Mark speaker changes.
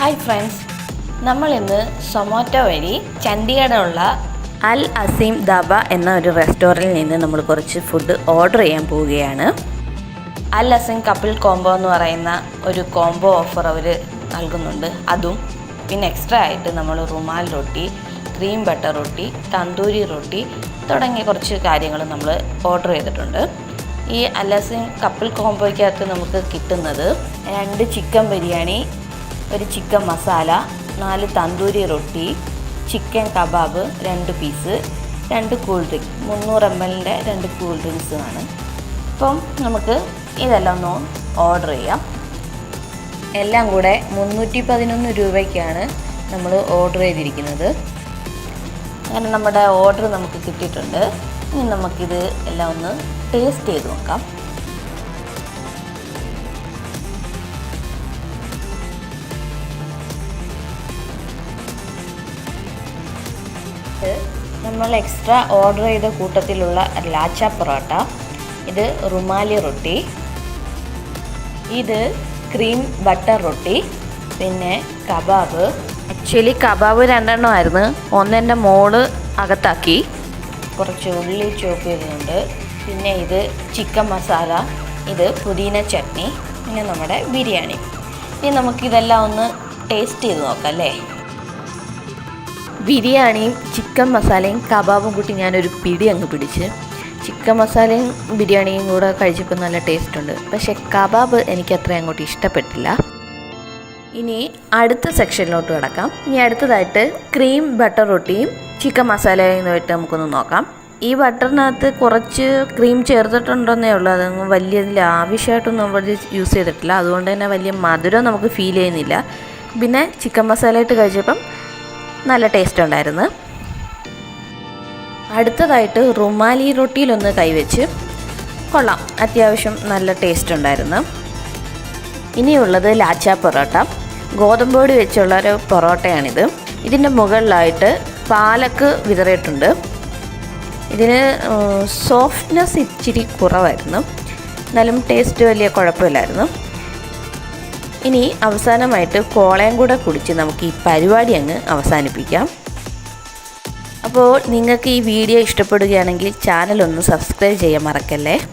Speaker 1: Hi friends, നമ്മളിന്ന് സൊമാറ്റോ വഴി ചണ്ഡീഗഡിലുള്ള അൽ അസീം ദാബ എന്ന ഒരു റെസ്റ്റോറൻറ്റിൽ നിന്ന് നമ്മൾ കുറച്ച് ഫുഡ് ഓർഡർ ചെയ്യാൻ പോവുകയാണ്. അൽ അസീം കപ്പിൾ കോംബോ എന്ന് പറയുന്ന ഒരു കോംബോ ഓഫർ അവർ നൽകുന്നുണ്ട്. അതും പിന്നെ എക്സ്ട്രാ ആയിട്ട് നമ്മൾ റുമാൽ റൊട്ടി, ക്രീം ബട്ടർ റൊട്ടി, തന്തൂരി റൊട്ടി തുടങ്ങിയ കുറച്ച് കാര്യങ്ങൾ നമ്മൾ ഓർഡർ ചെയ്തിട്ടുണ്ട്. ഈ അൽ അസീം കപ്പിൾ കോംബോയ്ക്കകത്ത് നമുക്ക് കിട്ടുന്നത് 2 ചിക്കൻ ബിരിയാണി, ഒരു chicken masala, 4 tandoori roti, chicken kebab 2 piece, 2 cool drink, 300 ml 2 cool ഡ്രിങ്ക്സുമാണ്. അപ്പം നമുക്ക് ഇതെല്ലാം ഒന്ന് ഓർഡർ ചെയ്യാം. എല്ലാം കൂടെ 311 രൂപയ്ക്കാണ് നമ്മൾ ഓർഡർ ചെയ്തിരിക്കുന്നത്. അങ്ങനെ നമ്മുടെ ഓർഡർ നമുക്ക് കിട്ടിയിട്ടുണ്ട്. ഇനി നമുക്കിത് എല്ലാം ഒന്ന് ടേസ്റ്റ് ചെയ്ത് നോക്കാം. നമ്മൾ എക്സ്ട്രാ ഓർഡർ ചെയ്ത കൂട്ടത്തിലുള്ള ലാച്ച പൊറോട്ട, ഇത് റുമാലി റൊട്ടി, ഇത് ക്രീം ബട്ടർ റൊട്ടി, പിന്നെ കബാബ്. Actually kebab 2 എണ്ണമായിരുന്നു. ഒന്നെൻ്റെ മോള് അകത്താക്കി. കുറച്ച് ഉള്ളി ചോപ്പ് ചെയ്തിട്ടുണ്ട്. പിന്നെ ഇത് ചിക്കൻ മസാല, ഇത് പുതിന ചട്നി, പിന്നെ നമ്മുടെ ബിരിയാണി. ഇനി നമുക്കിതെല്ലാം ഒന്ന് ടേസ്റ്റ് ചെയ്ത് നോക്കാം അല്ലേ. ബിരിയാണിയും ചിക്കൻ മസാലയും കബാബും കൂട്ടി ഞാനൊരു പിടി അങ്ങ് പിടിച്ച്. ചിക്കൻ മസാലയും ബിരിയാണിയും കൂടെ കഴിച്ചപ്പോൾ നല്ല ടേസ്റ്റ് ഉണ്ട്. പക്ഷേ കബാബ് എനിക്ക് അത്ര അങ്ങോട്ട് ഇഷ്ടപ്പെട്ടില്ല. ഇനി അടുത്ത സെക്ഷനിലോട്ട് കിടക്കാം. ഇനി അടുത്തതായിട്ട് ക്രീം ബട്ടർ റൊട്ടിയും ചിക്കൻ മസാലയുമായിട്ട് നമുക്കൊന്ന് നോക്കാം. ഈ ബട്ടറിനകത്ത് കുറച്ച് ക്രീം ചേർത്തിട്ടുണ്ടെന്നേ ഉള്ളൂ. അതൊന്നും വലിയ ആവശ്യമായിട്ടൊന്നും നമ്മൾ യൂസ് ചെയ്തിട്ടില്ല. അതുകൊണ്ട് തന്നെ വലിയ മധുരം നമുക്ക് ഫീൽ ചെയ്യുന്നില്ല. പിന്നെ ചിക്കൻ മസാലയായിട്ട് കഴിച്ചപ്പം നല്ല ടേസ്റ്റ് ഉണ്ടായിരുന്നു. അടുത്തതായിട്ട് റുമാലി റൊട്ടിയിലൊന്ന് കൈവച്ച് കൊള്ളാം, അത്യാവശ്യം നല്ല ടേസ്റ്റ് ഉണ്ടായിരുന്നു. ഇനിയുള്ളത് ലാച്ച പൊറോട്ട. ഗോതമ്പ് പൊടി വെച്ചുള്ള ഒരു പൊറോട്ടയാണിത്. ഇതിൻ്റെ മുകളിലായിട്ട് പാലക്ക് വിതറിയിട്ടുണ്ട്. ഇതിന് സോഫ്റ്റ്നെസ് ഇച്ചിരി കുറവായിരുന്നു, എന്നാലും ടേസ്റ്റ് വലിയ കുഴപ്പമില്ലായിരുന്നു. ഇനി അവസാനമായിട്ട് കോളയും കൂടെ കുടിച്ച് നമുക്ക് ഈ പരിപാടി അങ്ങ് അവസാനിപ്പിക്കാം. അപ്പോൾ നിങ്ങൾക്ക് ഈ വീഡിയോ ഇഷ്ടപ്പെടുകയാണെങ്കിൽ ചാനൽ ഒന്ന് സബ്സ്ക്രൈബ് ചെയ്യാൻ മറക്കല്ലേ.